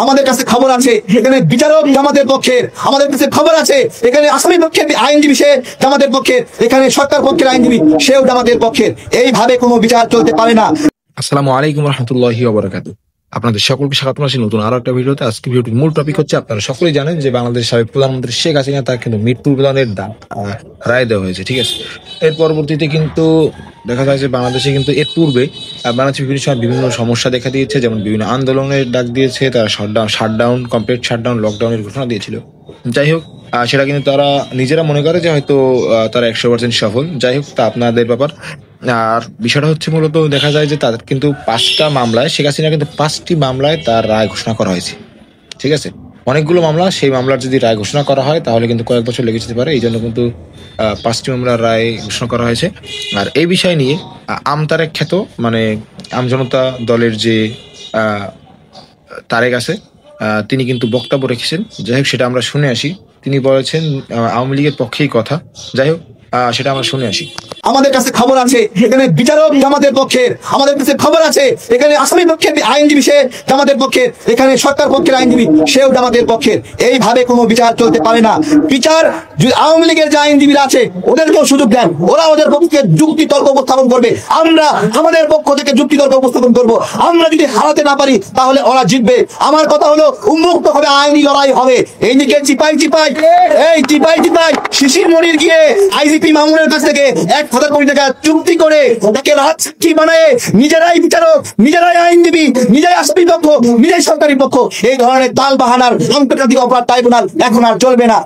আমাদের কাছে খবর আছে এখানে বিচারক জামাতের পক্ষের, আমাদের কাছে খবর আছে এখানে আসামি পক্ষের আইনজীবী সে জামাতের পক্ষের, এখানে সরকার পক্ষের আইনজীবী সেও জামাতের পক্ষের। এইভাবে কোনো বিচার চলতে পারে না। আসসালামু আলাইকুম রহমতুল্লাহি ওয়া বারাকাতুহু। আপনাদের সকলকে স্বাগত জানাচ্ছি নতুন আরো একটা ভিডিওতে। আজকে ভিডিওটির মূল টপিক হচ্ছে, আপনারা সকলেই জানেন যে বাংলাদেশের সাবেক প্রধানমন্ত্রী শেখ হাসিনা তার কিন্তু মৃত্যুদণ্ডের রায় দেওয়া হয়েছে, ঠিক আছে। এর পরবর্তীতে কিন্তু দেখা যায় যে বাংলাদেশে কিন্তু এর পূর্বে বাংলাদেশে বিভিন্ন সময় বিভিন্ন সমস্যা দেখা দিয়েছে, যেমন বিভিন্ন আন্দোলনের ডাক দিয়েছে, তারা শাটডাউন কমপ্লিট শাটডাউন লকডাউনের ঘোষণা দিয়েছিল। যাই হোক, সেটা কিন্তু তারা নিজেরা মনে করে যে হয়তো তারা 100% সফল। যাই হোক, তা আপনাদের ব্যাপার। আর বিষয়টা হচ্ছে, মূলত দেখা যায় যে তাদের কিন্তু 5টা মামলায়, শেখ হাসিনা কিন্তু 5টি মামলায় তার রায় ঘোষণা করা হয়েছে, ঠিক আছে। অনেকগুলো মামলা, সেই মামলার যদি রায় ঘোষণা করা হয় তাহলে কিন্তু কয়েক বছর লেগে যেতে পারে। এই জন্য কিন্তু 5টি মামলার রায় ঘোষণা করা হয়েছে। আর এই বিষয় নিয়ে আমতারেক খ্যাত, মানে আমজনতা দলের যে তারেক আছে, তিনি কিন্তু বক্তব্য রেখেছেন। যাই হোক, সেটা আমরা শুনে আসি। তিনি বলেছেন আওয়ামী লীগের পক্ষেই কথা। যাই হোক, সেটা আমরা শুনে আসি। আমাদের কাছে খবর আছে এখানে বিচারক জামাতের পক্ষের, আমাদের কাছে খবর আছে এখানে আসামি পক্ষের আইনজীবী সে জামাতের পক্ষের, এখানে সরকার পক্ষের আইনজীবী সেও জামাতের পক্ষের। এইভাবে কোনো বিচার চলতে পারে না। বিচার আওয়ামী লীগের যে আইনজীবীরা আছে ওদেরকেও সুযোগ দেন, ওরা ওদের পক্ষে যুক্তি তর্ক উপস্থাপন করবে, আমরা আমাদের পক্ষ থেকে যুক্তি তর্ক উপস্থাপন করব। আমরা যদি হারাতে না পারি তাহলে ওরা জিতবে। আমার কথা হলো, উন্মুক্ত হবে, আইনি লড়াই হবে। এইদিকে চিপাই শিশির মনির গিয়ে আইজিপি মামুনের কাছ থেকে 1,000 কোটি টাকা চুক্তি করে তাকে রাজসাক্ষী বানায়, নিজেরাই বিচারক, নিজেরাই আইনজীবী, নিজেরাই আসামি পক্ষ, নিজেরাই সরকারি পক্ষ। এই ধরনের তাল বাহানার আন্তর্জাতিক অপরাধ ট্রাইব্যুনাল এখন আর চলবে না।